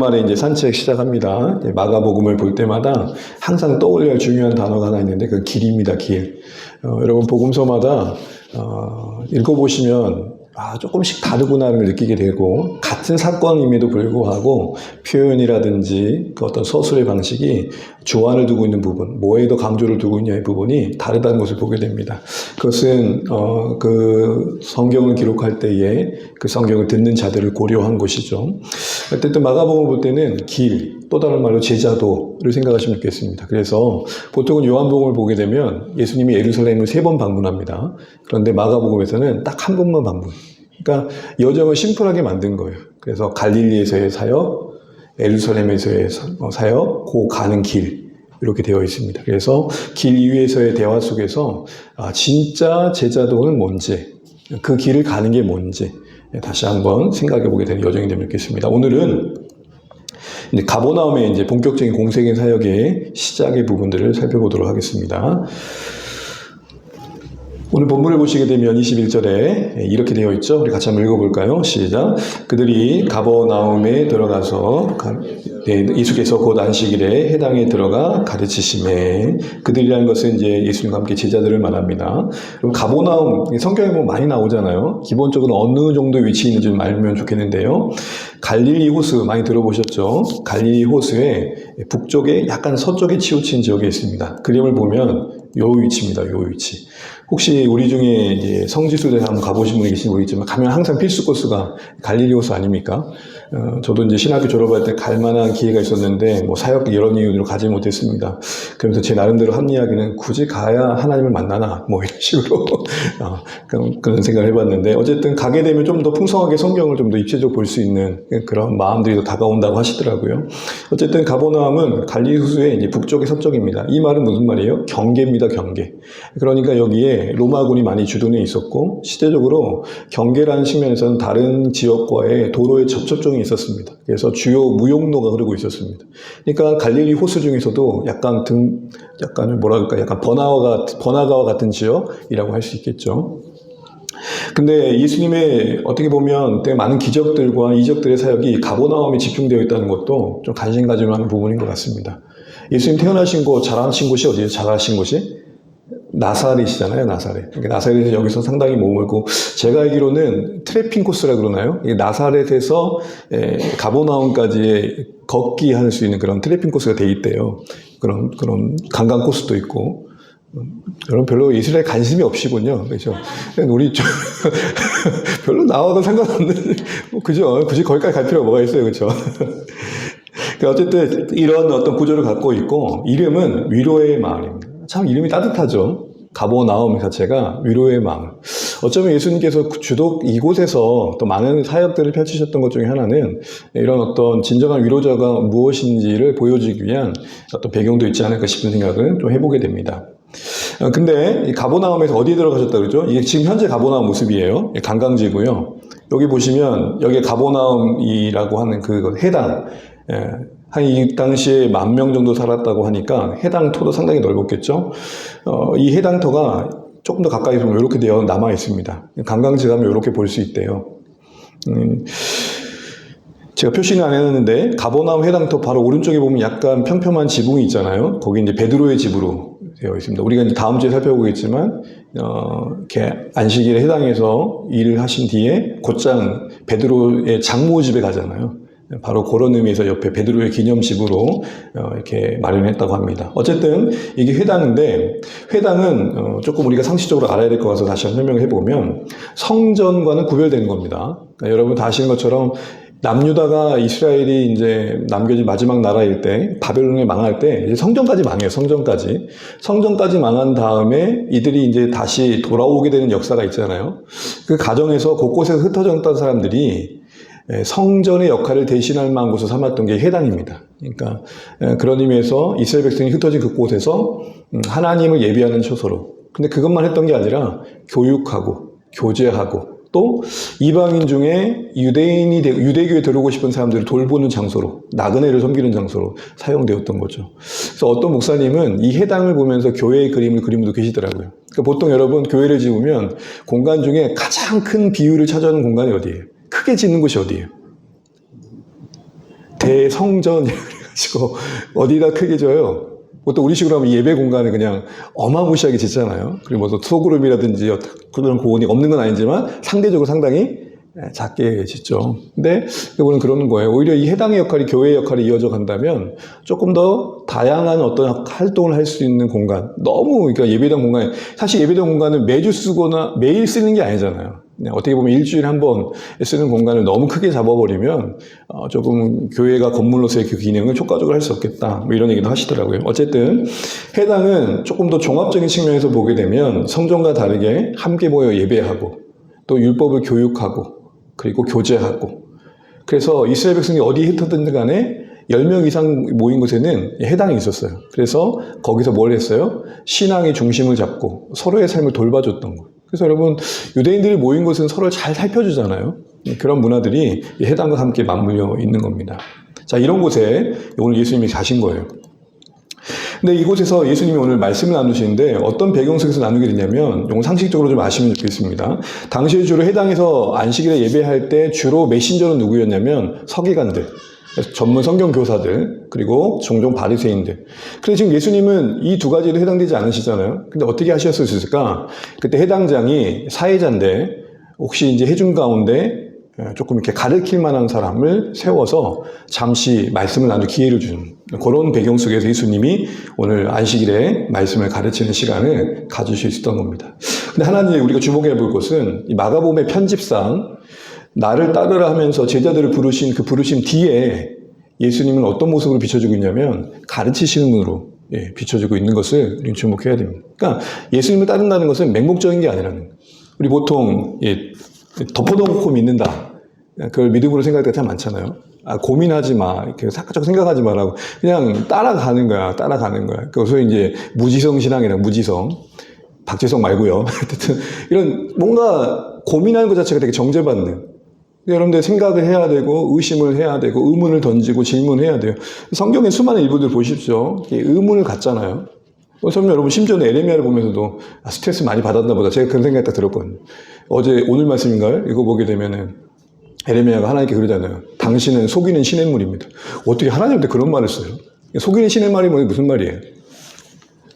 주말에 이제 산책 시작합니다. 마가복음을 볼 때마다 항상 떠올려야 할 중요한 단어가 하나 있는데 그 길입니다. 길. 여러분 복음서마다 읽어보시면 조금씩 다르구나를 느끼게 되고 같은 사건임에도 불구하고 표현이라든지 그 어떤 서술의 방식이 주안을 두고 있는 부분, 뭐에 더 강조를 두고 있냐의 부분이 다르다는 것을 보게 됩니다. 그것은 그 성경을 기록할 때에 그 성경을 듣는 자들을 고려한 것이죠. 어쨌든 마가복음을 볼 때는 길, 또 다른 말로 제자도를 생각하시면 좋겠습니다. 그래서 보통은 요한복음을 보게 되면 예수님이 예루살렘을 3번 방문합니다. 그런데 마가복음에서는 딱 한 번만 방문. 그러니까 여정을 심플하게 만든 거예요. 그래서 갈릴리에서의 사역, 예루살렘에서의 사역, 그 가는 길 이렇게 되어 있습니다. 그래서 길 이후에서의 대화 속에서 진짜 제자도는 뭔지, 그 길을 가는 게 뭔지 다시 한번 생각해 보게 되는 여정이 되면 좋겠습니다. 오늘은 이제 가버나움의 이제 본격적인 공생의 사역의 시작의 부분들을 살펴보도록 하겠습니다. 오늘 본문을 보시게 되면 21절에 이렇게 되어 있죠. 우리 같이 한번 읽어볼까요? 시작. 그들이 가버나움에 들어가서 예수께서 곧 안식일에 해당에 들어가 가르치심에, 그들이라는 것은 이제 예수님과 함께 제자들을 말합니다. 그럼 가버나움 성경에 뭐 많이 나오잖아요. 기본적으로 어느 정도 위치에 있는지 좀 알면 좋겠는데요. 갈릴리 호수 많이 들어보셨죠? 갈릴리 호수의 북쪽에 약간 서쪽에 치우친 지역에 있습니다. 그림을 보면 요 위치입니다. 요 위치. 혹시 우리 중에 이제 성지순례 한번 가보신 분이 계신지 모르겠지만 가면 항상 필수 코스가 갈릴리 호수 아닙니까? 저도 이제 신학교 졸업할 때 갈 만한 기회가 있었는데 뭐 사역 이런 이유로 가지 못했습니다. 그러면서 제 나름대로 한 이야기는 굳이 가야 하나님을 만나나 뭐 이런 식으로 그런 생각을 해봤는데, 어쨌든 가게 되면 좀 더 풍성하게 성경을 좀 더 입체적으로 볼 수 있는 그런 마음들이 더 다가온다고 하시더라고요. 어쨌든 가버나움은 갈릴리 호수의 이제 북쪽의 서쪽입니다. 이 말은 무슨 말이에요? 경계입니다. 경계. 그러니까 여기에 로마군이 많이 주둔해 있었고 시대적으로 경계라는 측면에서는 다른 지역과의 도로의 접촉점이 있었습니다. 그래서 주요 무용로가 흐르고 있었습니다. 그러니까 갈릴리 호수 중에서도 약간 약간 번화가와 같은 지역이라고 할 수 있겠죠. 근데 예수님의 어떻게 보면 되게 많은 기적들과 이적들의 사역이 가버나움에 집중되어 있다는 것도 좀 관심 가지고 하는 부분인 것 같습니다. 예수님 태어나신 곳, 자라신 곳이 어디예요? 자라신 곳이? 나사렛이잖아요, 나사렛. 그러니까 나사렛에서 여기서 상당히 머물고, 제가 알기로는 트래핑 코스라 그러나요? 나사렛에서 가버나움까지 걷기 할 수 있는 그런 트래핑 코스가 돼 있대요. 그런 관광 코스도 있고. 여러분 별로 이스라엘 관심이 없이군요. 그렇죠? 우리 좀 별로 나와도 상관없는, 그죠? 굳이 거기까지 갈 필요가 뭐가 있어요, 그렇죠? 어쨌든 이런 어떤 구조를 갖고 있고, 이름은 위로의 마을입니다. 참 이름이 따뜻하죠. 가버나움 자체가 위로의 마을. 어쩌면 예수님께서 주독 이곳에서 또 많은 사역들을 펼치셨던 것 중에 하나는 이런 어떤 진정한 위로자가 무엇인지를 보여주기 위한 어떤 배경도 있지 않을까 싶은 생각을 좀 해보게 됩니다. 근데 이 가버나움에서 어디에 들어가셨다 그러죠? 이게 지금 현재 가버나움 모습이에요. 관광지고요. 여기 보시면 여기 가버나움이라고 하는 그 해당, 한 이 당시에 10,000명 정도 살았다고 하니까 해당 터도 상당히 넓었겠죠. 이 해당 터가 조금 더 가까이 보면 이렇게 되어 남아 있습니다. 관광지 가면 이렇게 볼 수 있대요. 제가 표시는 안 해놨는데 가버나움 해당터 바로 오른쪽에 보면 약간 평평한 지붕이 있잖아요. 거기 이제 베드로의 집으로 되어 있습니다. 우리가 이제 다음 주에 살펴보겠지만 이렇게 안식일에 해당해서 일을 하신 뒤에 곧장 베드로의 장모 집에 가잖아요. 바로 그런 의미에서 옆에 베드로의 기념집으로 이렇게 마련했다고 합니다. 어쨌든 이게 회당인데, 회당은 조금 우리가 상식적으로 알아야 될 것 같아서 다시 한번 설명을 해보면 성전과는 구별되는 겁니다. 그러니까 여러분 다 아시는 것처럼 남유다가 이스라엘이 이제 남겨진 마지막 나라일 때, 바벨론에 망할 때 이제 성전까지 망해요. 성전까지 망한 다음에 이들이 이제 다시 돌아오게 되는 역사가 있잖아요. 그 과정에서 곳곳에서 흩어졌던 사람들이 성전의 역할을 대신할 만한 곳을 삼았던 게 해당입니다. 그러니까 그런 의미에서 이스라엘 백성이 흩어진 그곳에서 하나님을 예비하는 처소로. 근데 그것만 했던 게 아니라 교육하고 교제하고 또 이방인 중에 유대교에 들어오고 싶은 사람들을 돌보는 장소로, 나그네를 섬기는 장소로 사용되었던 거죠. 그래서 어떤 목사님은 이 해당을 보면서 교회의 그림을 그린 분도 계시더라고요. 그러니까 보통 여러분 교회를 지으면 공간 중에 가장 큰 비율을 차지하는 공간이 어디예요? 크게 짓는 곳이 어디예요? 대성전이라고 해가지고 어디다 크게 줘요. 보통 우리식으로 하면 예배 공간을 그냥 어마무시하게 짓잖아요. 그리고 뭐 소그룹이라든지 그런 고온이 없는 건 아니지만 상대적으로 상당히 작게 짓죠. 근데 이거는 그러는 거예요. 오히려 이 해당의 역할이 교회의 역할이 이어져 간다면 조금 더 다양한 어떤 활동을 할 수 있는 공간. 너무 그러니까 예배당 공간 사실 예배당 공간은 매주 쓰거나 매일 쓰는 게 아니잖아요. 어떻게 보면 일주일에 한 번 쓰는 공간을 너무 크게 잡아버리면 조금 교회가 건물로서의 그 기능을 효과적으로 할 수 없겠다. 뭐 이런 얘기도 하시더라고요. 어쨌든 해당은 조금 더 종합적인 측면에서 보게 되면 성전과 다르게 함께 모여 예배하고 또 율법을 교육하고 그리고 교제하고 그래서 이스라엘 백성이 어디에 흩어졌든 간에 10명 이상 모인 곳에는 해당이 있었어요. 그래서 거기서 뭘 했어요? 신앙의 중심을 잡고 서로의 삶을 돌봐줬던 거예요. 그래서 여러분 유대인들이 모인 곳은 서로를 잘 살펴주잖아요. 그런 문화들이 해당과 함께 맞물려 있는 겁니다. 자, 이런 곳에 오늘 예수님이 가신 거예요. 근데 이곳에서 예수님이 오늘 말씀을 나누시는데 어떤 배경 속에서 나누게 되냐면 이건 상식적으로 좀 아시면 좋겠습니다. 당시에 주로 해당에서 안식일에 예배할 때 주로 메신저는 누구였냐면 서기관들, 전문 성경 교사들, 그리고 종종 바리새인들. 그런데 지금 예수님은 이 두 가지로 해당되지 않으시잖아요. 근데 어떻게 하셨을까? 그때 해당장이 사회자인데 혹시 이제 해준 가운데 조금 이렇게 가르칠 만한 사람을 세워서 잠시 말씀을 나눌 기회를 주는 그런 배경 속에서 예수님이 오늘 안식일에 말씀을 가르치는 시간을 가질 수 있었던 겁니다. 근데 하나님 우리가 주목해 볼 것은 이 마가복음의 편집상 나를 따르라 하면서 제자들을 부르신 그 부르심 뒤에 예수님은 어떤 모습으로 비춰지고 있냐면 가르치시는 분으로 비춰지고 있는 것을 우리는 주목해야 됩니다. 그러니까 예수님을 따른다는 것은 맹목적인 게 아니라는 거예요. 우리 보통 덮어놓고 믿는다. 그걸 믿음으로 생각할 때가 참 많잖아요. 고민하지 마. 이렇게 사각적 생각하지 말라고. 그냥 따라가는 거야. 따라가는 거야. 그래서 이제 무지성 신앙이라 무지성. 박지성 말고요. 하여튼 이런 뭔가 고민하는 것 자체가 되게 정죄받는. 여러분들 생각을 해야 되고 의심을 해야 되고 의문을 던지고 질문해야 돼요. 성경의 수많은 일부들 보십시오. 의문을 갖잖아요. 그러면 여러분 심지어는 에레미야를 보면서도 스트레스 많이 받았나 보다. 제가 그런 생각이 딱 들었거든요. 오늘 말씀인가요? 이거 보게 되면은 에레미야가 하나님께 그러잖아요. 당신은 속이는 시냇물입니다. 어떻게 하나님한테 그런 말을 써요? 속이는 시냇물이 무슨 말이에요?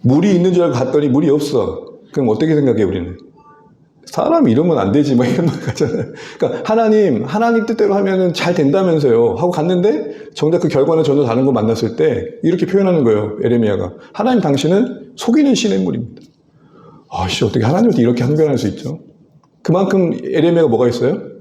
물이 있는 줄 알고 갔더니 물이 없어. 그럼 어떻게 생각해 우리는? 사람이 이러면 안 되지 뭐 이런 말 같잖아요. 그러니까 하나님 뜻대로 하면은 잘 된다면서요 하고 갔는데 정작 그 결과는 전혀 다른 거 만났을 때 이렇게 표현하는 거예요. 에레미야가. 하나님 당신은 속이는 시냇물입니다. 아씨 어떻게 하나님한테 이렇게 항변할 수 있죠? 그만큼 에레미야가 뭐가 있어요?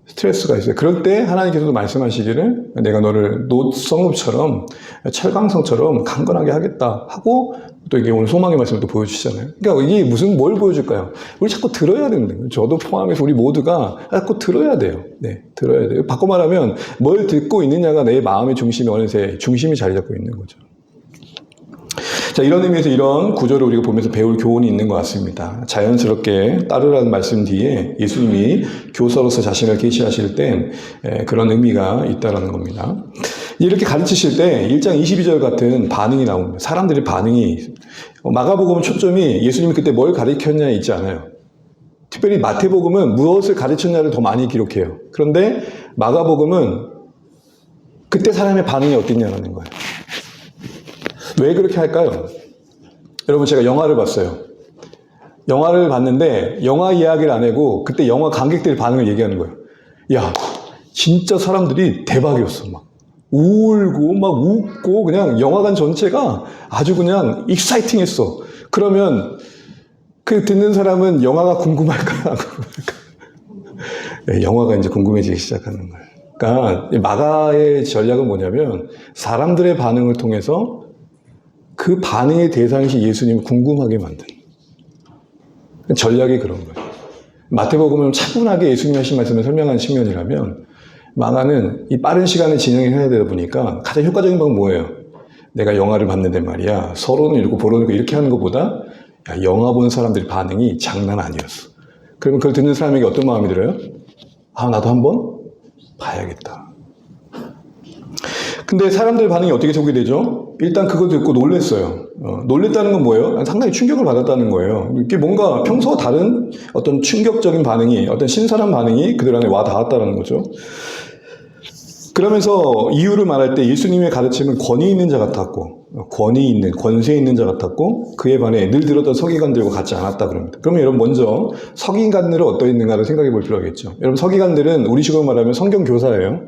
스트레스가 있어요. 그럴 때 하나님께서도 말씀하시기를 내가 너를 놋성읍처럼 철강성처럼 강건하게 하겠다 하고 또 이게 오늘 소망의 말씀을 또 보여주시잖아요. 그러니까 이게 뭘 보여줄까요? 우리 자꾸 들어야 되는 거예요. 저도 포함해서 우리 모두가 자꾸 들어야 돼요. 네, 들어야 돼요. 바꿔 말하면 뭘 듣고 있느냐가 내 마음의 중심이 어느새 중심이 자리 잡고 있는 거죠. 자, 이런 의미에서 이런 구조를 우리가 보면서 배울 교훈이 있는 것 같습니다. 자연스럽게 따르라는 말씀 뒤에 예수님이 교사로서 자신을 계시하실 땐 그런 의미가 있다는 겁니다. 이렇게 가르치실 때 1장 22절 같은 반응이 나옵니다. 사람들의 반응이 마가복음은 초점이 예수님이 그때 뭘 가르쳤냐에 있지 않아요. 특별히 마태복음은 무엇을 가르쳤냐를 더 많이 기록해요. 그런데 마가복음은 그때 사람의 반응이 어땠냐라는 거예요. 왜 그렇게 할까요? 여러분 제가 영화를 봤어요. 영화를 봤는데 영화 이야기를 안 하고 그때 영화 관객들의 반응을 얘기하는 거예요. 야, 진짜 사람들이 대박이었어. 막 울고 막 웃고 그냥 영화관 전체가 아주 그냥 익사이팅했어. 그러면 그 듣는 사람은 영화가 궁금할까? 안 궁금할까? 네, 영화가 이제 궁금해지기 시작하는 거예요. 그러니까 마가의 전략은 뭐냐면 사람들의 반응을 통해서 그 반응의 대상이신 예수님을 궁금하게 만드는 전략이 그런 거예요. 마태복음은 차분하게 예수님이 하신 말씀을 설명하는 측면이라면 마가는 이 빠른 시간에 진행해야 되다 보니까 가장 효과적인 방법은 뭐예요? 내가 영화를 봤는데 말이야 서론을 읽고 보론을 읽고 이렇게 하는 것보다 야, 영화 보는 사람들의 반응이 장난 아니었어. 그러면 그걸 듣는 사람에게 어떤 마음이 들어요? 아 나도 한번 봐야겠다. 근데 사람들 반응이 어떻게 소개되죠? 일단 그거 듣고 놀랬어요. 놀랬다는 건 뭐예요? 상당히 충격을 받았다는 거예요. 이게 뭔가 평소와 다른 어떤 충격적인 반응이, 어떤 신선한 반응이 그들 안에 와 닿았다는 거죠. 그러면서 이유를 말할 때 예수님의 가르침은 권위 있는 자 같았고, 권세 있는 자 같았고, 그에 반해 늘 들었던 서기관들과 같지 않았다 그럽니다. 그러면 여러분 먼저 서기관들은 어떠했는가를 생각해 볼 필요가 있죠. 여러분 서기관들은 우리식으로 말하면 성경 교사예요.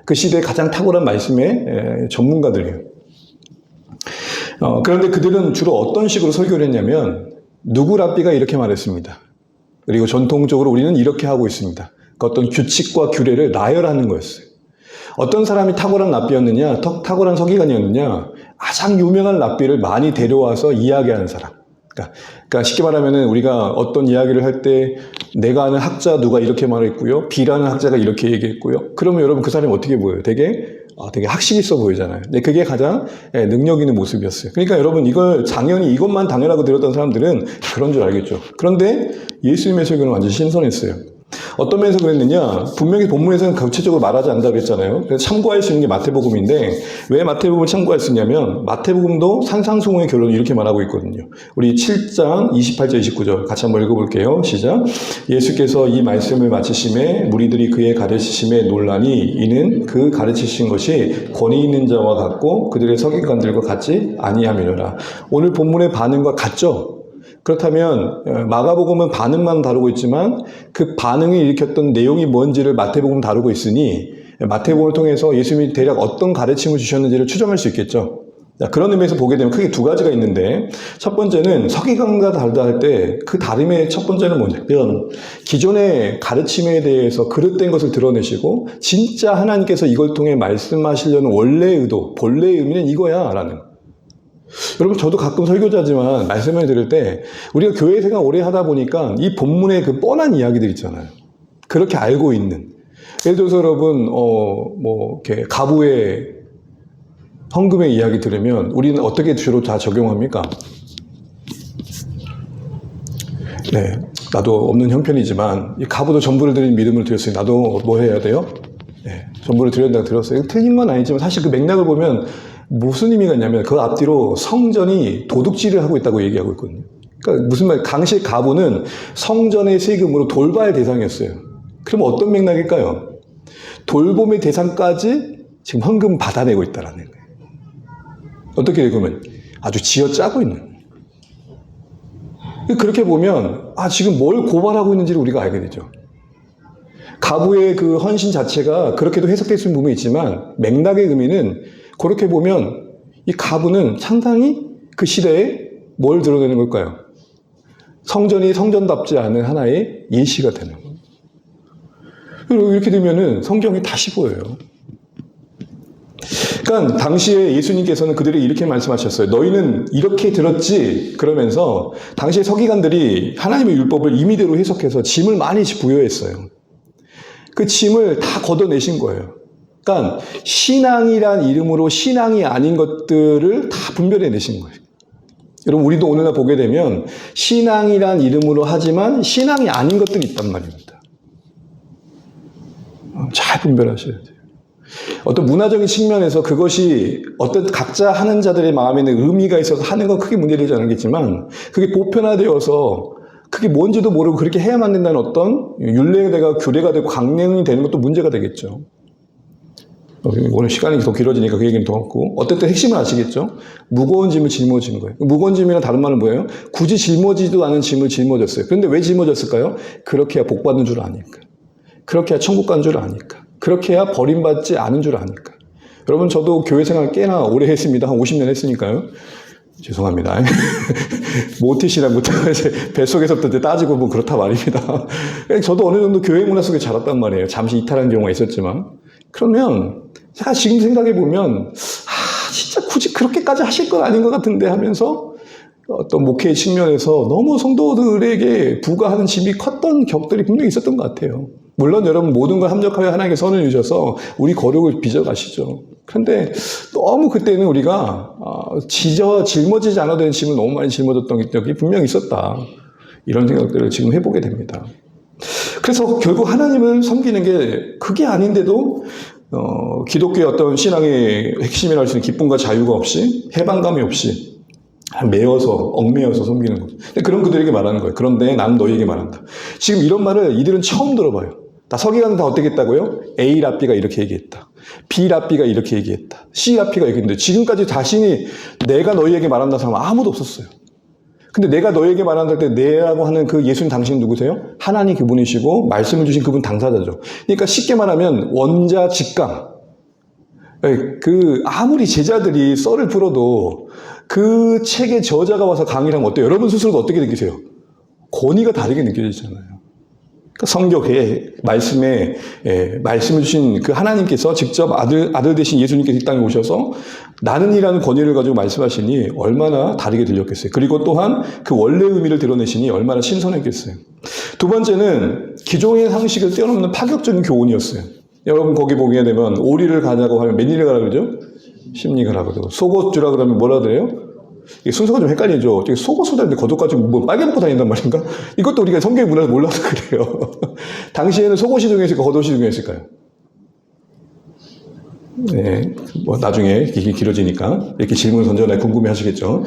그 시대에 가장 탁월한 말씀의 전문가들이에요. 그런데 그들은 주로 어떤 식으로 설교를 했냐면 누구 랍비가 이렇게 말했습니다. 그리고 전통적으로 우리는 이렇게 하고 있습니다. 그 어떤 규칙과 규례를 나열하는 거였어요. 어떤 사람이 탁월한 랍비였느냐, 탁월한 서기관이었느냐, 가장 유명한 랍비를 많이 데려와서 이야기하는 사람. 그러니까 쉽게 말하면 우리가 어떤 이야기를 할 때 내가 아는 학자 누가 이렇게 말했고요, B라는 학자가 이렇게 얘기했고요. 그러면 여러분 그 사람이 어떻게 보여요? 되게 학식 있어 보이잖아요. 근데 그게 가장 능력 있는 모습이었어요. 그러니까 여러분 이걸 당연히 이것만 당연하고 들었던 사람들은 그런 줄 알겠죠. 그런데 예수님의 설교는 완전 신선했어요. 어떤 면에서 그랬느냐? 분명히 본문에서는 구체적으로 말하지 않는다고 그랬잖아요. 그래서 참고할 수 있는 게 마태복음인데 왜 마태복음을 참고할 수 있냐면 마태복음도 산상수훈의 결론을 이렇게 말하고 있거든요. 우리 7장 28절 29절 같이 한번 읽어볼게요. 시작. 예수께서 이 말씀을 마치심에 무리들이 그의 가르치심에 놀라니 이는 그 가르치신 것이 권위 있는 자와 같고 그들의 서기관들과 같지 아니함이로라. 오늘 본문의 반응과 같죠? 그렇다면 마가복음은 반응만 다루고 있지만 그 반응이 일으켰던 내용이 뭔지를 마태복음은 다루고 있으니 마태복음을 통해서 예수님이 대략 어떤 가르침을 주셨는지를 추정할 수 있겠죠. 그런 의미에서 보게 되면 크게 두 가지가 있는데 첫 번째는 서기관과 다르다 할 때 그 다름의 첫 번째는 뭐냐면 기존의 가르침에 대해서 그릇된 것을 드러내시고 진짜 하나님께서 이걸 통해 말씀하시려는 원래의 의도, 본래의 의미는 이거야 라는 여러분 저도 가끔 설교자지만 말씀을 들을 때 우리가 교회 생활 오래 하다 보니까 이 본문의 그 뻔한 이야기들 있잖아요. 그렇게 알고 있는 예를 들어서 여러분 이렇게 가부의 헌금의 이야기 들으면 우리는 어떻게 주로 다 적용합니까? 네, 나도 없는 형편이지만 이 가부도 전부를 드린 믿음을 드렸으니 나도 뭐 해야 돼요? 네, 전부를 드렸다고 들었어요. 틀린 건 아니지만 사실 그 맥락을 보면 무슨 의미가 있냐면 그 앞뒤로 성전이 도둑질을 하고 있다고 얘기하고 있거든요. 그러니까 무슨 말, 당시 가부는 성전의 세금으로 돌봐야 대상이었어요. 그럼 어떤 맥락일까요? 돌봄의 대상까지 지금 헌금 받아내고 있다라는 거예요. 어떻게 읽으면 아주 쥐어짜고 있는 거예요. 그렇게 보면 지금 뭘 고발하고 있는지를 우리가 알게 되죠. 가부의 그 헌신 자체가 그렇게도 해석될 수 있는 부분이 있지만 맥락의 의미는 그렇게 보면 이 가부는 상당히 그 시대에 뭘 드러내는 걸까요? 성전이 성전답지 않은 하나의 예시가 되는 거예요. 그리고 이렇게 되면은 성경이 다시 보여요. 그러니까 당시에 예수님께서는 그들에게 이렇게 말씀하셨어요. 너희는 이렇게 들었지? 그러면서 당시에 서기관들이 하나님의 율법을 임의대로 해석해서 짐을 많이 부여했어요. 그 짐을 다 걷어내신 거예요. 그러니까 신앙이란 이름으로 신앙이 아닌 것들을 다 분별해내신 거예요. 여러분 우리도 오늘날 보게 되면 신앙이란 이름으로 하지만 신앙이 아닌 것들이 있단 말입니다. 잘 분별하셔야 돼요. 어떤 문화적인 측면에서 그것이 어떤 각자 하는 자들의 마음에는 의미가 있어서 하는 건 크게 문제되지 않겠지만 그게 보편화되어서 그게 뭔지도 모르고 그렇게 해야만 된다는 어떤 율례가 규례가 되고 강령이 되는 것도 문제가 되겠죠. 오늘 시간이 더 길어지니까 그 얘기는 더 없고 어쨌든 핵심을 아시겠죠? 무거운 짐을 짊어지는 거예요. 무거운 짐이란 다른 말은 뭐예요? 굳이 짊어지지도 않은 짐을 짊어졌어요. 그런데 왜 짊어졌을까요? 그렇게 해야 복받는 줄 아니까. 그렇게 해야 천국 간 줄 아니까. 그렇게 해야 버림받지 않은 줄 아니까. 여러분 저도 교회 생활 꽤나 오래 했습니다. 한 50년 했으니까요. 죄송합니다. 모티시랑부터 뱃속에서부터 따지고 뭐 그렇다 말입니다. 저도 어느 정도 교회 문화 속에 자랐단 말이에요. 잠시 이탈한 경우가 있었지만. 그러면 제가 지금 생각해보면 진짜 굳이 그렇게까지 하실 건 아닌 것 같은데 하면서 어떤 목회의 측면에서 너무 성도들에게 부과하는 짐이 컸던 격들이 분명히 있었던 것 같아요. 물론 여러분 모든 걸 합력하여 하나님께 선을 주셔서 우리 거룩을 빚어가시죠. 그런데 너무 그때는 우리가 짊어지지 않아도 되는 짐을 너무 많이 짊어졌던 적이 분명히 있었다. 이런 생각들을 지금 해보게 됩니다. 그래서 결국 하나님을 섬기는 게 그게 아닌데도 기독교의 어떤 신앙의 핵심이라 할 수 있는 기쁨과 자유가 없이 해방감이 없이 매여서 얽매여서 섬기는 거죠. 그런 그들에게 말하는 거예요. 그런데 나는 너희에게 말한다. 지금 이런 말을 이들은 처음 들어봐요. 다 서기관은 다 어떻게 했다고요? A 랍비가 이렇게 얘기했다. B랍비가 이렇게 얘기했다. C랍비가 얘기했는데 지금까지 자신이 내가 너희에게 말한다는 사람은 아무도 없었어요. 근데 내가 너희에게 말한다 할 때 내라고 하는 그 예수님 당신은 누구세요? 하나님 그분이시고 말씀을 주신 그분 당사자죠. 그러니까 쉽게 말하면 원자 직강. 아무리 제자들이 썰을 풀어도 그 책의 저자가 와서 강의를 하면 어때요? 여러분 스스로도 어떻게 느끼세요? 권위가 다르게 느껴지잖아요. 그러니까 성경의 말씀에 말씀을 주신 그 하나님께서 직접 아들 되신 예수님께서 이 땅에 오셔서 나는 이라는 권위를 가지고 말씀하시니 얼마나 다르게 들렸겠어요. 그리고 또한 그 원래 의미를 드러내시니 얼마나 신선했겠어요. 두 번째는 기존의 상식을 뛰어넘는 파격적인 교훈이었어요. 여러분 거기 보게 되면 오리를 가자고 하면 몇 리를 가라 그러죠? 10리 가라 그러고 속옷 주라 그러면 뭐라 그래요? 이게 순서가 좀 헷갈리죠. 속옷을 다니는데 겉옷까지 뭐 빨개 먹고 다닌단 말인가? 이것도 우리가 성경의 문화를 몰라서 그래요. 당시에는 속옷이 중요했을까 겉옷이 중요했을까요? 네, 뭐 나중에 이게 길어지니까 이렇게 질문을 던져내 궁금해 하시겠죠.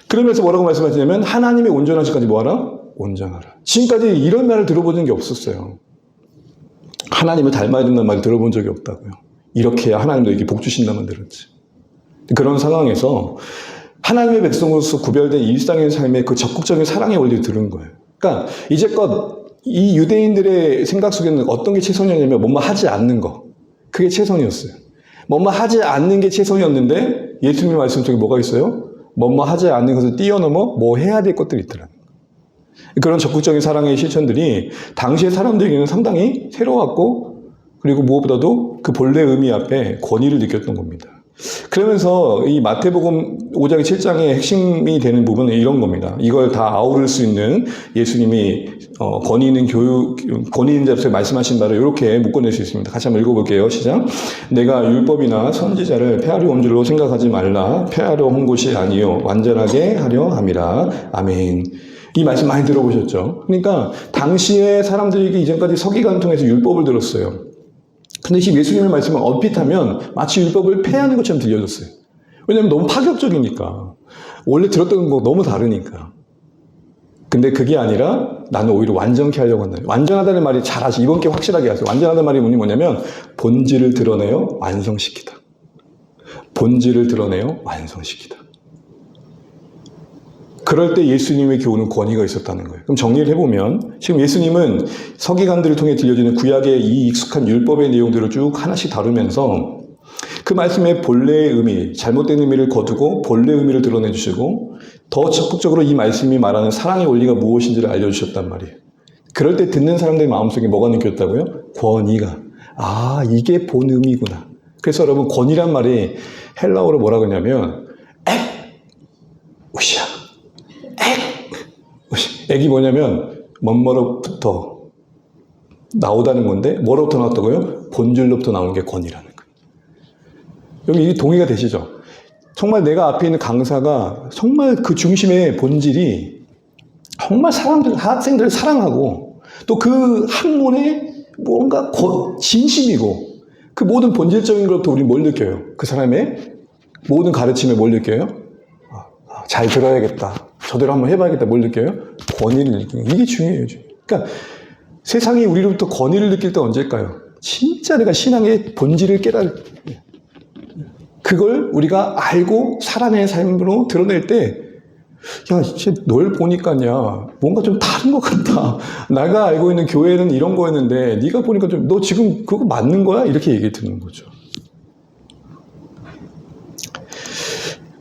그러면서 뭐라고 말씀하시냐면 하나님의 온전하시까지 뭐하라? 온전하라. 지금까지 이런 말을 들어본 적이 없었어요. 하나님을 닮아야 된다는 말을 들어본 적이 없다고요. 이렇게 해야 하나님도 이렇게 복 주신다만 들었지. 그런 상황에서 하나님의 백성으로서 구별된 일상의 삶의 그 적극적인 사랑의 원리를 들은 거예요. 그러니까 이제껏 이 유대인들의 생각 속에는 어떤 게 최선이었냐면 뭐뭐 하지 않는 거. 그게 최선이었어요. 뭐뭐 하지 않는 게 최선이었는데 예수님의 말씀 속에 뭐가 있어요? 뭐뭐 하지 않는 것을 뛰어넘어 뭐 해야 될 것들이 있더라고요. 그런 적극적인 사랑의 실천들이 당시의 사람들에게는 상당히 새로웠고 그리고 무엇보다도 그 본래 의미 앞에 권위를 느꼈던 겁니다. 그러면서 이 마태복음 5장 7장의 핵심이 되는 부분은 이런 겁니다. 이걸 다 아우를 수 있는 예수님이 권위 있는 권위 있는 자로서 말씀하신 바를 이렇게 묶어낼 수 있습니다. 같이 한번 읽어볼게요. 시작. 내가 율법이나 선지자를 폐하려 온 줄로 생각하지 말라. 폐하려 온 것이 아니요 완전하게 하려 함이라. 아멘. 이 말씀 많이 들어보셨죠? 그러니까 당시에 사람들이 이전까지 서기관을 통해서 율법을 들었어요. 근데 지금 예수님의 말씀을 얼핏 하면 마치 율법을 폐하는 것처럼 들려졌어요. 왜냐하면 너무 파격적이니까. 원래 들었던 거 너무 다르니까. 근데 그게 아니라 나는 오히려 완전케 하려고 한다. 완전하다는 말이 잘 아시죠? 이번 게 확실하게 하세요. 완전하다는 말이 뭐냐면 본질을 드러내어 완성시키다. 본질을 드러내어 완성시키다. 그럴 때 예수님의 교훈은 권위가 있었다는 거예요. 그럼 정리를 해보면 지금 예수님은 서기관들을 통해 들려지는 구약의 이 익숙한 율법의 내용들을 쭉 하나씩 다루면서 그 말씀의 본래의 의미, 잘못된 의미를 거두고 본래 의미를 드러내주시고 더 적극적으로 이 말씀이 말하는 사랑의 원리가 무엇인지를 알려주셨단 말이에요. 그럴 때 듣는 사람들의 마음속에 뭐가 느꼈다고요? 권위가. 아, 이게 본 의미구나. 그래서 여러분 권위란 말이 헬라어로 뭐라고 하냐면 우시아. 액이 뭐냐면 뭐뭐로부터 나오다는 건데 뭐로부터 나왔다고요? 본질로부터 나온 게 권위라는 거예요. 여기 이 동의가 되시죠? 정말 내가 앞에 있는 강사가 정말 그 중심의 본질이 정말 학생들을 사랑하고 또 그 학문에 뭔가 진심이고 그 모든 본질적인 것부터 우리 뭘 느껴요? 그 사람의 모든 가르침에 뭘 느껴요? 잘 들어야겠다. 저대로 한번 해봐야겠다. 뭘 느껴요? 권위를 느끼는 이게 중요해요. 그러니까 세상이 우리로부터 권위를 느낄 때 언제일까요? 진짜 내가 신앙의 본질을 그걸 우리가 알고 살아내는 삶으로 드러낼 때 야, 이제 널 보니까야 뭔가 좀 다른 것 같다. 내가 알고 있는 교회는 이런 거였는데 네가 보니까 좀 너 지금 그거 맞는 거야? 이렇게 얘기 듣는 거죠.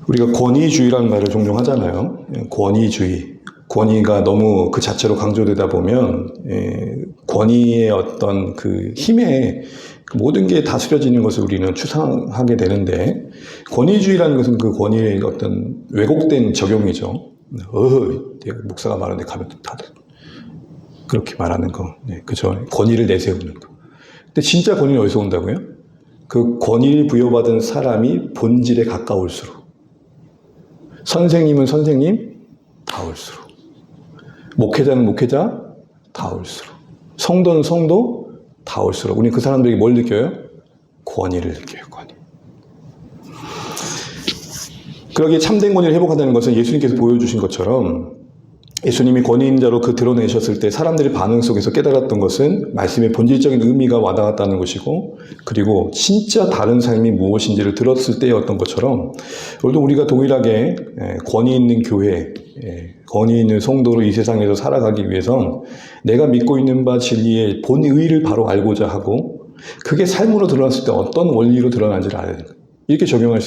우리가 권위주의라는 말을 종종 하잖아요. 권위주의. 권위가 너무 그 자체로 강조되다 보면 권위의 어떤 그 힘에 모든 게 다스려지는 것을 우리는 추상하게 되는데 권위주의라는 것은 그 권위의 어떤 왜곡된 적용이죠. 목사가 말하는데 가면 다들 그렇게 말하는 거. 네, 그죠. 권위를 내세우는 거. 근데 진짜 권위는 어디서 온다고요? 그 권위를 부여받은 사람이 본질에 가까울수록. 선생님은 선생님, 다울수록. 목회자는 목회자, 다울수록. 성도는 성도, 다울수록. 우리는 그 사람들에게 뭘 느껴요? 권위를 느껴요, 권위. 그러기에 참된 권위를 회복한다는 것은 예수님께서 보여주신 것처럼 예수님이 권위인자로 그 드러내셨을 때 사람들의 반응 속에서 깨달았던 것은 말씀의 본질적인 의미가 와닿았다는 것이고, 그리고 진짜 다른 삶이 무엇인지를 들었을 때였던 것처럼 오늘도 우리가 동일하게 권위 있는 교회, 권위 있는 성도로 이 세상에서 살아가기 위해선 내가 믿고 있는 바 진리의 본의를 바로 알고자 하고, 그게 삶으로 드러났을 때 어떤 원리로 드러난지를 알아야 됩니다. 이렇게 정리할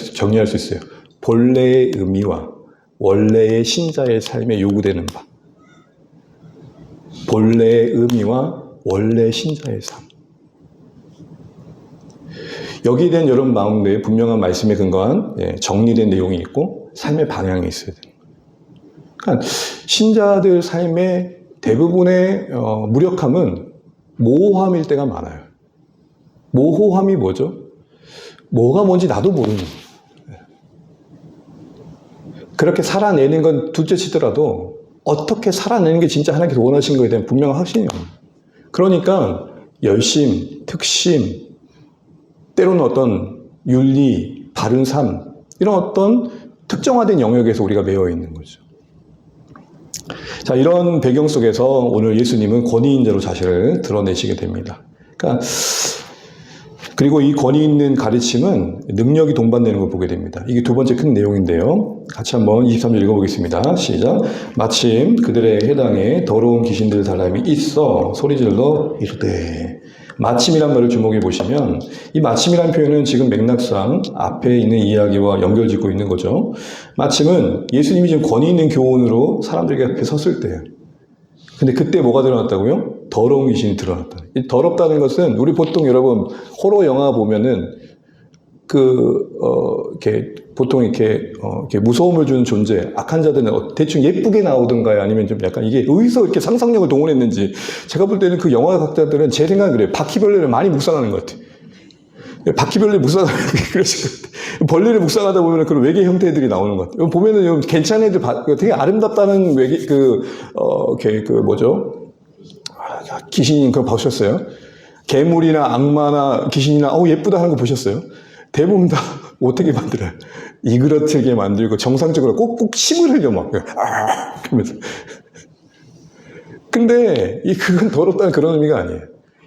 수 있어요. 본래의 의미와 원래의 신자의 삶에 요구되는 바. 본래의 의미와 원래 신자의 삶. 여기에 대한 여러분 마음에 분명한 말씀에 근거한 정리된 내용이 있고 삶의 방향이 있어야 됩니다. 그러니까 신자들 삶의 대부분의 무력함은 모호함일 때가 많아요. 모호함이 뭐죠? 뭐가 뭔지 나도 모르는 거예요. 그렇게 살아내는 건 둘째 치더라도 어떻게 살아내는 게 진짜 하나님께서 원하신 것에 대한 분명한 확신이 없는 거예요. 그러니까 열심, 특심, 때로는 어떤 윤리, 바른 삶, 이런 어떤 특정화된 영역에서 우리가 매여 있는 거죠. 자, 이런 배경 속에서 오늘 예수님은 권위인자로 자신을 드러내시게 됩니다. 그리고 이 권위 있는 가르침은 능력이 동반되는 걸 보게 됩니다. 이게 두 번째 큰 내용인데요. 같이 한번 23절 읽어보겠습니다. 시작. 마침 그들의 해당에 더러운 귀신들 사람이 있어 소리질러 이르되. 마침이란 말을 주목해 보시면 이 마침이란 표현은 지금 맥락상 앞에 있는 이야기와 연결짓고 있는 거죠. 마침은 예수님이 지금 권위 있는 교훈으로 사람들에게 앞에 섰을 때예요. 근데 그때 뭐가 드러났다고요? 더러운 귀신이 드러났다. 이 더럽다는 것은 우리 보통 여러분 호러 영화 보면은 이렇게 보통 이렇게 무서움을 주는 존재, 악한 자들은 대충 예쁘게 나오던가요? 아니면 좀 약간 이게 어디서 이렇게 상상력을 동원했는지 제가 볼 때는 그 영화 각자들은 제 생각은 그래요. 바퀴벌레를 많이 묵상하는 것 같아요. 바퀴벌레 묵상하는 벌레를 묵상하다 보면 그런 외계 형태들이 나오는 것 같아요. 보면은 괜찮은 애들 되게 아름답다는 외계 귀신인 그거 보셨어요? 괴물이나 악마나 귀신이나 예쁘다 하는 거 보셨어요? 대부분 다 어떻게 만들어요? 이그러트게 만들고 정상적으로 꼭꼭 침을 흘려 막 그러면서. 근데 그건 더럽다는 그런 의미가 아니에요.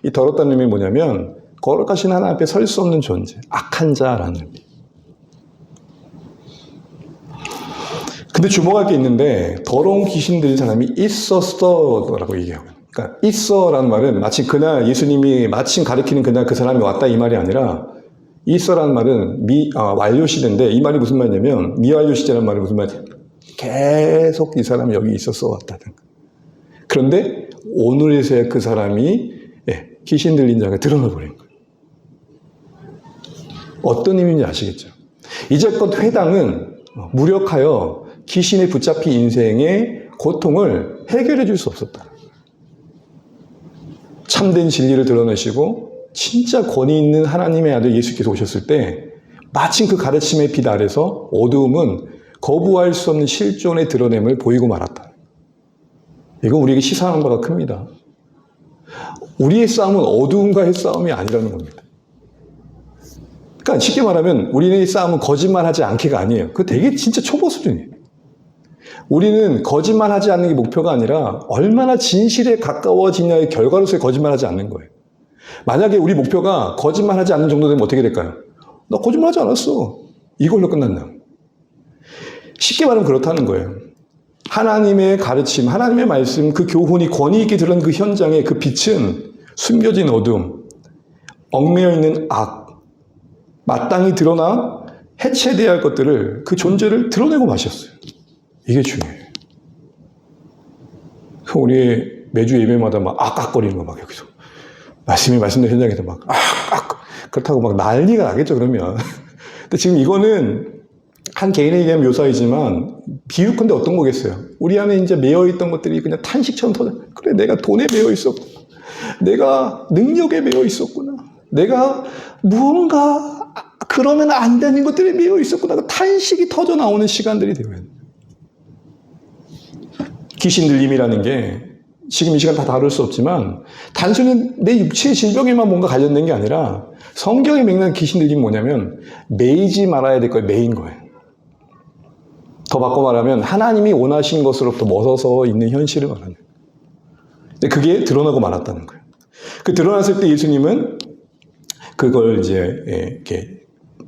이 더럽다는 의미는 뭐냐면 거룩하신 하나님 앞에 설 수 없는 존재, 악한 자라는 의미. 근데 주목할 게 있는데 더러운 귀신 들린 사람이 있었어라고 얘기해요. 그러니까 있어라는 말은 마치 그날 예수님이 마침 가리키는 그날 그 사람이 왔다 이 말이 아니라 있어라는 말은 완료 시대인데 이 말이 무슨 말이냐면 미완료 시대라는 말이 무슨 말이냐면 계속 이 사람이 여기 있었어 왔다든. 그런데 오늘에서야 그 사람이 귀신 들린 자가 드러나 버린 거예요. 어떤 의미인지 아시겠죠? 이제껏 회당은 무력하여 귀신에 붙잡힌 인생의 고통을 해결해 줄 수 없었다. 참된 진리를 드러내시고 진짜 권위 있는 하나님의 아들 예수께서 오셨을 때 마침 그 가르침의 빛 아래서 어두움은 거부할 수 없는 실존의 드러냄을 보이고 말았다. 이건 우리에게 시사하는 바가 큽니다. 우리의 싸움은 어두움과의 싸움이 아니라는 겁니다. 그러니까 쉽게 말하면 우리의 싸움은 거짓말하지 않기가 아니에요. 그거 되게 진짜 초보 수준이에요. 우리는 거짓말하지 않는 게 목표가 아니라 얼마나 진실에 가까워지냐의 결과로서의 거짓말하지 않는 거예요. 만약에 우리 목표가 거짓말하지 않는 정도 되면 어떻게 될까요? 나 거짓말하지 않았어. 이걸로 끝난다. 쉽게 말하면 그렇다는 거예요. 하나님의 가르침, 하나님의 말씀, 그 교훈이 권위 있게 드러난 그 현장의 그 빛은 숨겨진 어둠, 얽매여 있는 악, 마땅히 드러나 해체돼야 할 것들을 그 존재를 드러내고 마셨어요. 이게 중요해요. 우리 매주 예배마다 막 악악거리는 거 막 여기서 말씀된 현장에서 막 그렇다고 막 난리가 나겠죠 그러면. 근데 지금 이거는 한 개인에 대한 묘사이지만 비유컨대 어떤 거겠어요? 우리 안에 이제 매여있던 것들이 그냥 탄식처럼 터져. 그래, 내가 돈에 매여 있었구나. 내가 능력에 매여 있었구나. 내가 무언가 그러면 안 되는 것들에 매여 있었구나. 탄식이 터져 나오는 시간들이 되어야 돼요. 귀신 들림이라는 게 지금 이 시간 다 다룰 수 없지만 단순히 내 육체의 질병에만 뭔가 관련된 게 아니라 성경에 맥락한 귀신 들림이 뭐냐면 매이지 말아야 될 거에 매인 거예요. 더 바꿔 말하면 하나님이 원하신 것으로부터 멀어서 있는 현실을 말하는 거예요. 근데 그게 드러나고 말았다는 거예요. 그 드러났을 때 예수님은 그걸 이제 이렇게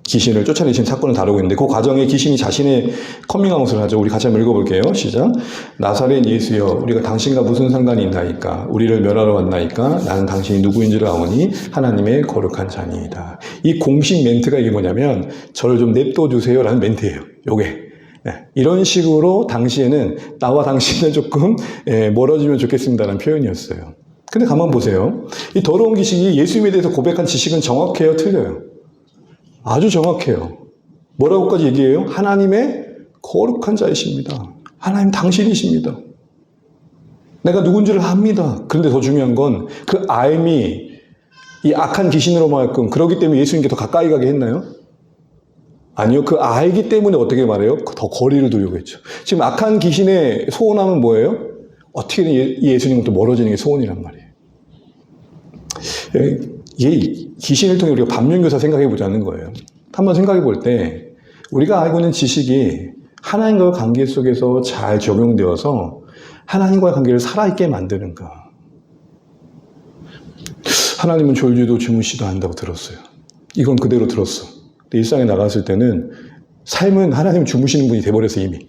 귀신을 쫓아내신 사건을 다루고 있는데 그 과정에 귀신이 자신의 커밍아웃을 하죠. 우리 같이 한번 읽어볼게요. 시작. 나사렛 예수여 우리가 당신과 무슨 상관이 있나이까 우리를 멸하러 왔나이까 나는 당신이 누구인 줄 아오니 하나님의 거룩한 자니이다. 이 공식 멘트가 이게 뭐냐면 저를 좀 냅둬 주세요 라는 멘트예요. 요게. 이런 식으로 당시에는 나와 당신은 조금 멀어지면 좋겠습니다라는 표현이었어요. 근데 가만 보세요. 이 더러운 귀신이 예수님에 대해서 고백한 지식은 정확해요? 틀려요? 아주 정확해요. 뭐라고까지 얘기해요? 하나님의 거룩한 자이십니다. 하나님 당신이십니다. 내가 누군지를 압니다. 그런데 더 중요한 건 그 알미, 이 악한 귀신으로만큼 그러기 때문에 예수님께 더 가까이 가게 했나요? 아니요. 그 알기 때문에 어떻게 말해요? 더 거리를 두려고 했죠. 지금 악한 귀신의 소원함은 뭐예요? 어떻게든 예수님과 또 멀어지는 게 소원이란 말이에요. 이게 귀신을 통해 우리가 반면교사 생각해 보자는 거예요. 한번 생각해 볼 때 우리가 알고 있는 지식이 하나님과의 관계 속에서 잘 적용되어서 하나님과의 관계를 살아있게 만드는가? 하나님은 졸지도 주무시도 한다고 들었어요. 이건 그대로 들었어. 근데 일상에 나갔을 때는 삶은 하나님 주무시는 분이 돼버려서 이미.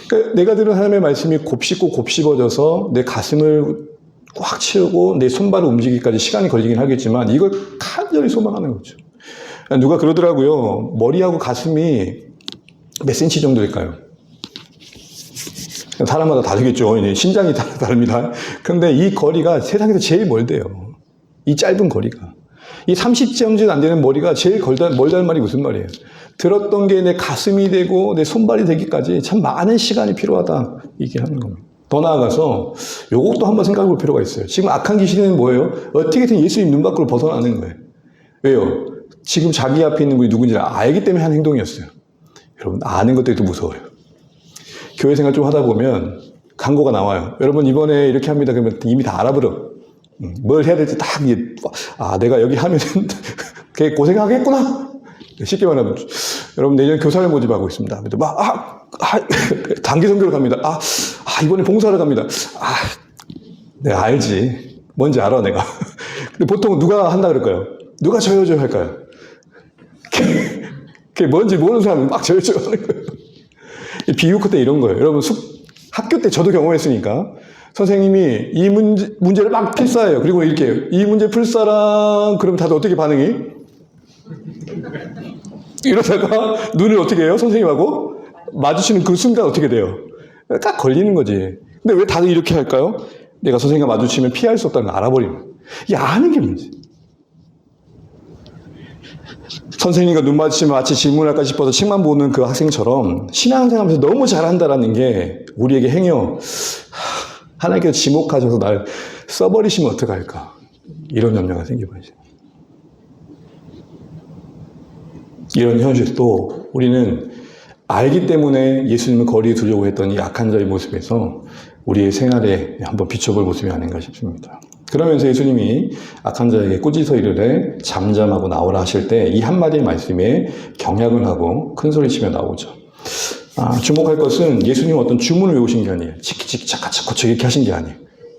그러니까 내가 들은 하나님의 말씀이 곱씹고 곱씹어져서 내 가슴을 꽉 채우고 내 손발을 움직이기까지 시간이 걸리긴 하겠지만 이걸 간절히 소망하는 거죠. 누가 그러더라고요. 머리하고 가슴이 몇 센치 정도 될까요? 사람마다 다르겠죠. 신장이 다릅니다. 그런데 이 거리가 세상에서 제일 멀대요. 이 짧은 거리가. 이 30cm 안 되는 머리가 제일 멀다는 말이 무슨 말이에요? 들었던 게 내 가슴이 되고 내 손발이 되기까지 참 많은 시간이 필요하다. 이게 하는 겁니다. 더 나아가서 요것도 한번 생각해 볼 필요가 있어요. 지금 악한 귀신은 뭐예요? 어떻게든 예수님 눈 밖으로 벗어나는 거예요. 왜요? 지금 자기 앞에 있는 분이 누군지 알기 때문에 하는 행동이었어요. 여러분 아는 것들이 또 무서워요. 교회 생활 좀 하다 보면 광고가 나와요. 여러분 이번에 이렇게 합니다. 그러면 이미 다 알아버려. 뭘 해야 될지 딱 내가 여기 하면은 걔 고생하겠구나. 쉽게 말하면 여러분 내년 교사를 모집하고 있습니다. 단기 선교를 갑니다. 이번에 봉사를 갑니다. 내가 알지. 뭔지 알아 내가. 근데 보통 누가 한다 그럴까요? 누가 저요 할까요? 그게 뭔지 모르는 사람은 막 저요 하는 거예요. 비유 끝에 이런 거예요. 여러분 학교 때 저도 경험했으니까 선생님이 이 문제를 막 필사해요. 그리고 이렇게 해요. 이 문제 풀 사람 그럼 다들 어떻게 반응이? 이러다가 눈을 어떻게 해요? 선생님하고 마주치는 그 순간 어떻게 돼요? 딱 걸리는 거지. 근데 왜 다들 이렇게 할까요? 내가 선생님과 마주치면 피할 수 없다는 걸 알아버리는 거예요. 이게 아는 게 문제. 선생님과 눈 마주치면 마치 질문할까 싶어서 책만 보는 그 학생처럼 신앙생활하면서 너무 잘한다라는 게 우리에게 행여 하나님께서 지목하셔서 날 써버리시면 어떡할까? 이런 염려가 생겨버리죠. 이런 현실도 우리는 알기 때문에 예수님을 거리에 두려고 했던 이 악한 자의 모습에서 우리의 생활에 한번 비춰볼 모습이 아닌가 싶습니다. 그러면서 예수님이 악한 자에게 꾸짖어 이르되 잠잠하고 나오라 하실 때 이 한마디의 말씀에 경악을 하고 큰 소리치며 나오죠. 주목할 것은 예수님은 어떤 주문을 외우신 게 아니에요. 치키치키 차카차코쳐 이렇게 하신 게 아니에요.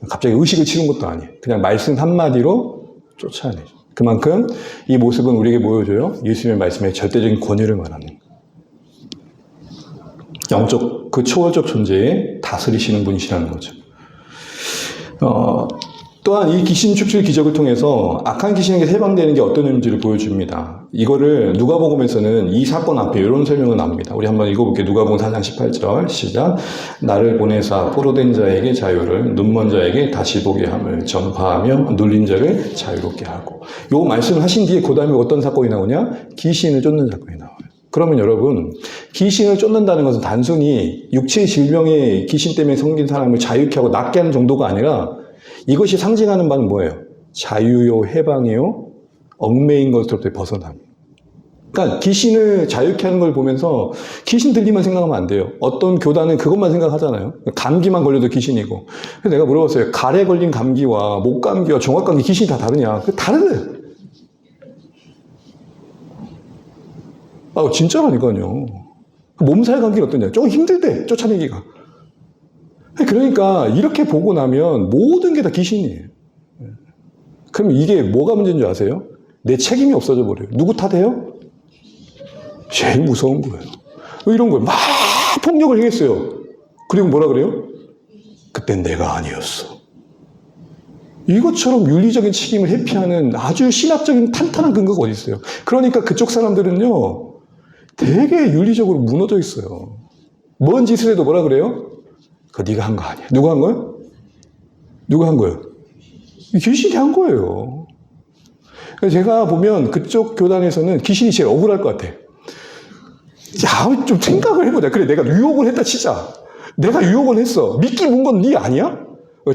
갑자기 의식을 치른 것도 아니에요. 그냥 말씀 한마디로 쫓아내죠. 그만큼 이 모습은 우리에게 보여줘요. 예수님의 말씀에 절대적인 권위를 말하는 영적 그 초월적 존재에 다스리시는 분이시라는 거죠. 또한 이 귀신 축출 기적을 통해서 악한 귀신에게 해방되는 게 어떤 의미인지를 보여줍니다. 이거를 누가복음에서는 이 사건 앞에 이런 설명을 나옵니다. 우리 한번 읽어볼게요. 누가복음 4장 18절 시작. 나를 보내사 포로된 자에게 자유를 눈먼 자에게 다시 보게 함을 전파하며 눌린 자를 자유롭게 하고. 요 말씀을 하신 뒤에 그 다음에 어떤 사건이 나오냐? 귀신을 쫓는 사건이 나와요. 그러면 여러분 귀신을 쫓는다는 것은 단순히 육체의 질병에 귀신 때문에 생긴 사람을 자유케 하고 낫게 하는 정도가 아니라 이것이 상징하는 바는 뭐예요? 자유요, 해방이요, 얽매인 것으로부터 벗어납니다. 그러니까 귀신을 자유케 하는 걸 보면서 귀신 들리만 생각하면 안 돼요. 어떤 교단은 그것만 생각하잖아요. 감기만 걸려도 귀신이고. 그래서 내가 물어봤어요. 가래 걸린 감기와 목감기와 종합감기 귀신이 다 다르냐? 다르네. 진짜라니까요. 몸살 감기는 어떠냐? 조금 힘들대, 쫓아내기가. 그러니까 이렇게 보고 나면 모든 게 다 귀신이에요. 그럼 이게 뭐가 문제인 줄 아세요? 내 책임이 없어져 버려요. 누구 탓해요? 제일 무서운 거예요. 이런 거예요. 막 폭력을 행했어요. 그리고 뭐라 그래요? 그땐 내가 아니었어. 이것처럼 윤리적인 책임을 회피하는 아주 신학적인 탄탄한 근거가 어디 있어요? 그러니까 그쪽 사람들은요, 되게 윤리적으로 무너져 있어요. 뭔 짓을 해도 뭐라 그래요? 그거 네가 한 거 아니야. 누가 한 거예요? 누가 한 거예요? 귀신이 한 거예요. 제가 보면 그쪽 교단에서는 귀신이 제일 억울할 것 같아. 야, 좀 생각을 해보자. 그래, 내가 유혹을 했다 치자. 내가 유혹을 했어. 미끼 문 건 네 아니야?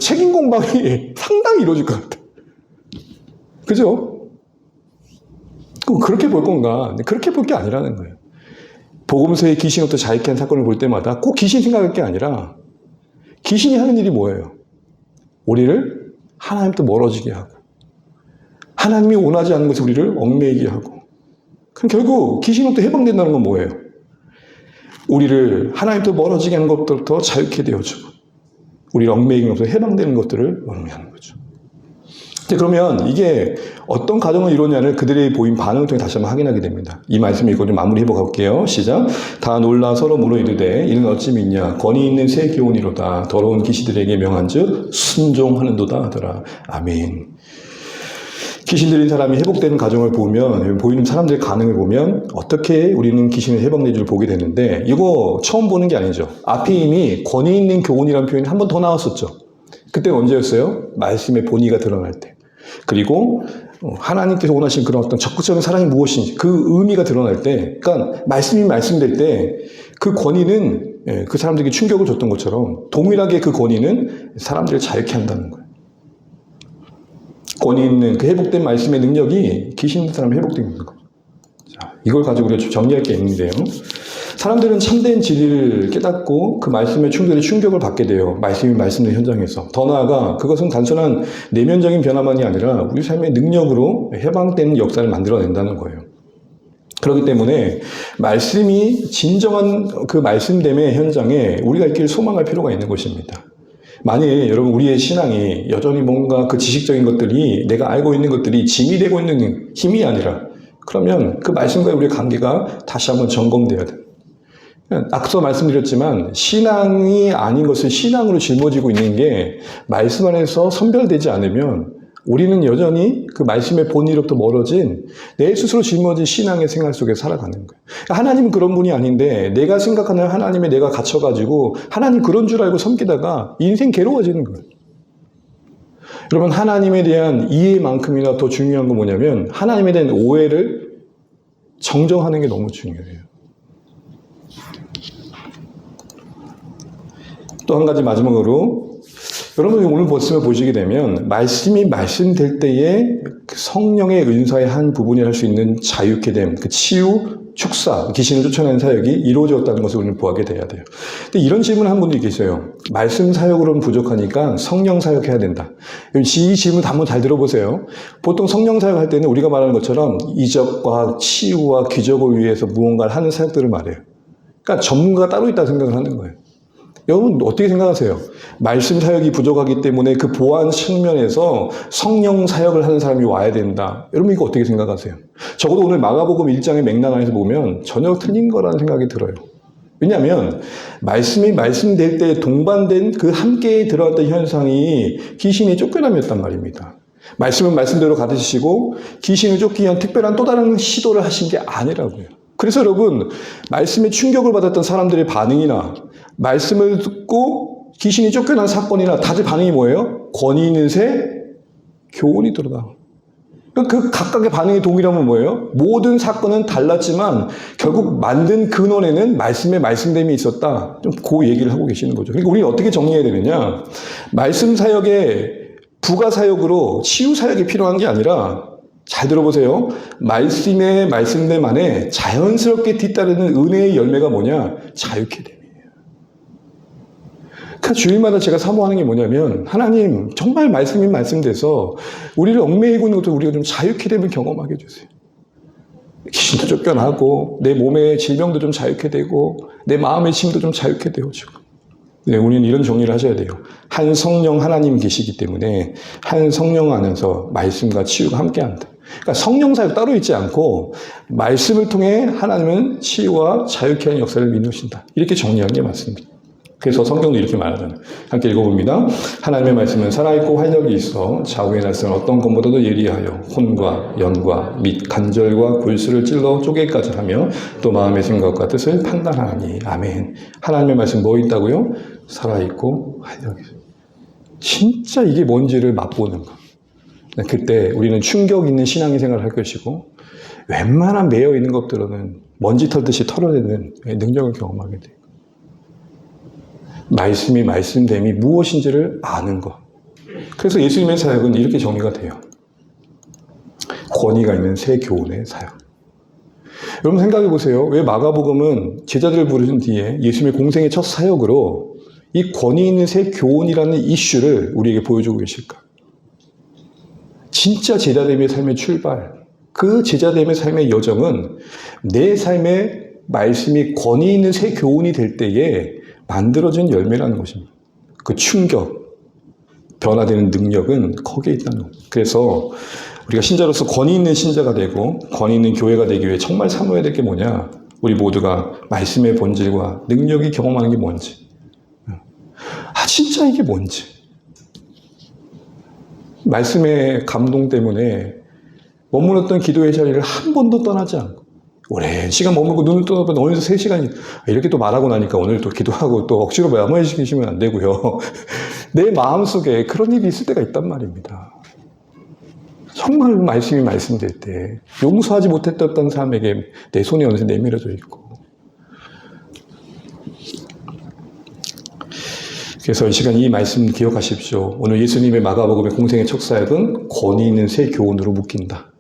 책임 공방이 상당히 이루어질 것 같아. 그죠? 그럼 그렇게 볼 건가? 그렇게 볼 게 아니라는 거예요. 복음서의 귀신으로부터 자유케 한 사건을 볼 때마다 꼭 귀신 생각할 게 아니라 귀신이 하는 일이 뭐예요? 우리를 하나님부터 멀어지게 하고 하나님이 원하지 않는 것을 우리를 얽매이게 하고 그럼 결국 귀신으로부터 해방된다는 건 뭐예요? 우리를 하나님부터 멀어지게 하는 것부터 자유케 되어주고 우리를 얽매이는 것부터 해방되는 것들을 의미하는 거죠. 그러면 이게 어떤 과정을 이루냐를 그들의 보인 반응을 통해 다시 한번 확인하게 됩니다. 이 말씀 읽고 좀 마무리 해보고 갈게요. 시작. 다 놀라 서로 물어 이르되 이는 어찌 믿냐 권위 있는 새 교훈이로다 더러운 귀신들에게 명한즉 순종하는도다 하더라. 아멘. 귀신 들린 사람이 회복되는 과정을 보면 보이는 사람들의 반응을 보면 어떻게 우리는 귀신을 해방된 줄 보게 되는데 이거 처음 보는 게 아니죠. 앞에 이미 권위 있는 교훈이라는 표현이 한 번 더 나왔었죠. 그때는 언제였어요? 말씀의 본의가 드러날 때. 그리고 하나님께서 원하시는 그런 어떤 적극적인 사랑이 무엇인지 그 의미가 드러날 때, 그러니까 말씀이 말씀될 때 그 권위는 그 사람들에게 충격을 줬던 것처럼 동일하게 그 권위는 사람들을 자유케 한다는 거예요. 권위 있는 그 회복된 말씀의 능력이 귀신 있는 사람이 회복된 거예요. 자, 이걸 가지고 우리가 좀 정리할 게 있는데요. 사람들은 참된 진리를 깨닫고 그 말씀의 충격을 받게 돼요. 말씀이 말씀된 현장에서. 더 나아가 그것은 단순한 내면적인 변화만이 아니라 우리 삶의 능력으로 해방되는 역사를 만들어낸다는 거예요. 그렇기 때문에 말씀이 진정한 그 말씀됨의 현장에 우리가 있기를 소망할 필요가 있는 것입니다. 만일 여러분 우리의 신앙이 여전히 뭔가 그 지식적인 것들이 내가 알고 있는 것들이 짐이 되고 있는 힘이 아니라 그러면 그 말씀과의 우리의 관계가 다시 한번 점검돼야 돼요. 앞서 말씀드렸지만 신앙이 아닌 것을 신앙으로 짊어지고 있는 게 말씀 안에서 선별되지 않으면 우리는 여전히 그 말씀의 본의로부터 멀어진 내 스스로 짊어진 신앙의 생활 속에 살아가는 거예요. 하나님은 그런 분이 아닌데 내가 생각하는 하나님에 내가 갇혀가지고 하나님 그런 줄 알고 섬기다가 인생 괴로워지는 거예요. 여러분 하나님에 대한 이해만큼이나 더 중요한 건 뭐냐면 하나님에 대한 오해를 정정하는 게 너무 중요해요. 또 한 가지 마지막으로 여러분이 오늘 말씀을 보시게 되면 말씀이 말씀될 때에 그 성령의 은사의 한 부분이 할 수 있는 자유케 됨, 그 치유, 축사, 귀신을 쫓아내는 사역이 이루어졌다는 것을 우리는 보게 돼야 돼요. 근데 이런 질문을 한 분이 계세요. 말씀 사역으로는 부족하니까 성령 사역해야 된다. 이 질문 한번 잘 들어보세요. 보통 성령 사역할 때는 우리가 말하는 것처럼 이적과 치유와 기적을 위해서 무언가를 하는 사역들을 말해요. 그러니까 전문가가 따로 있다고 생각을 하는 거예요. 여러분 어떻게 생각하세요? 말씀 사역이 부족하기 때문에 그 보완 측면에서 성령 사역을 하는 사람이 와야 된다. 여러분 이거 어떻게 생각하세요? 적어도 오늘 마가복음 1장의 맥락 안에서 보면 전혀 틀린 거라는 생각이 들어요. 왜냐하면 말씀이 말씀될 때 동반된 그 함께 들어왔던 현상이 귀신이 쫓겨남이었단 말입니다. 말씀은 말씀대로 가르치시고 귀신을 쫓기 위한 특별한 또 다른 시도를 하신 게 아니라고요. 그래서 여러분 말씀에 충격을 받았던 사람들의 반응이나 말씀을 듣고 귀신이 쫓겨난 사건이나 다들 반응이 뭐예요? 권위 있는 새 교훈이더라. 그 각각의 반응이 동일하면 뭐예요? 모든 사건은 달랐지만 결국 만든 근원에는 말씀의 말씀됨이 있었다. 좀 그 얘기를 하고 계시는 거죠. 그러니까 우리는 어떻게 정리해야 되느냐? 말씀 사역의 부가 사역으로 치유 사역이 필요한 게 아니라 잘 들어보세요. 말씀의 말씀됨 안에 자연스럽게 뒤따르는 은혜의 열매가 뭐냐? 자유케 됨이에요. 그러니까 주일마다 제가 사모하는 게 뭐냐면 하나님 정말 말씀이 말씀돼서 우리를 얽매이고 있는 것도 우리가 좀 자유케 됨을 경험하게 해주세요. 귀신도 쫓겨나고 내 몸의 질병도 좀 자유케 되고 내 마음의 짐도 좀 자유케 되어지고. 네, 우리는 이런 정리를 하셔야 돼요. 한 성령 하나님이 계시기 때문에 한 성령 안에서 말씀과 치유가 함께한다. 그러니까 성령 사역 따로 있지 않고 말씀을 통해 하나님은 치유와 자유케 하는 역사를 이루신다. 이렇게 정리하는 게 맞습니다. 그래서 성경도 이렇게 말하잖아요. 함께 읽어봅니다. 하나님의 말씀은 살아있고 활력이 있어 좌우의 날선 어떤 것보다도 예리하여 혼과 연과 및 간절과 골수를 찔러 쪼개기까지 하며 또 마음의 생각과 뜻을 판단하니. 아멘. 하나님의 말씀 뭐 있다고요? 살아있고 활력이 있어. 진짜 이게 뭔지를 맛보는 거. 그때 우리는 충격 있는 신앙의 생활을 할 것이고 웬만한 매여 있는 것들은 먼지 털듯이 털어내는 능력을 경험하게 돼요. 말씀이 말씀됨이 무엇인지를 아는 것. 그래서 예수님의 사역은 이렇게 정의가 돼요. 권위가 있는 새 교훈의 사역. 여러분 생각해 보세요. 왜 마가복음은 제자들을 부르신 뒤에 예수님의 공생의 첫 사역으로 이 권위 있는 새 교훈이라는 이슈를 우리에게 보여주고 계실까? 진짜 제자됨의 삶의 출발, 그 제자됨의 삶의 여정은 내 삶의 말씀이 권위 있는 새 교훈이 될 때에 만들어진 열매라는 것입니다. 그 충격, 변화되는 능력은 거기에 있다는 겁니다. 그래서 우리가 신자로서 권위 있는 신자가 되고 권위 있는 교회가 되기 위해 정말 사모해야 될 게 뭐냐? 우리 모두가 말씀의 본질과 능력이 경험하는 게 뭔지. 진짜 이게 뭔지. 말씀의 감동 때문에 머물렀던 기도의 자리를 한 번도 떠나지 않고 오랜 시간 머물고 눈을 떠보면 어느새 3시간이 이렇게 또 말하고 나니까 오늘 또 기도하고 또 억지로 마무리시키시면 안 되고요. 내 마음속에 그런 일이 있을 때가 있단 말입니다. 정말 말씀이 말씀될 때 용서하지 못했던 사람에게 내 손이 어느새 내밀어져 있고. 그래서 이 시간 이 말씀 기억하십시오. 오늘 예수님의 마가복음의 공생의 첫 사역은 권위 있는 새 교훈으로 묶인다.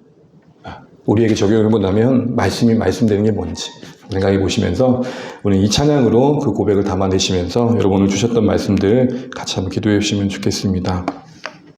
우리에게 적용해 본다면 말씀이 말씀되는 게 뭔지 생각해 보시면서 오늘 이 찬양으로 그 고백을 담아내시면서 여러분 오늘 주셨던 말씀들 같이 한번 기도해 주시면 좋겠습니다.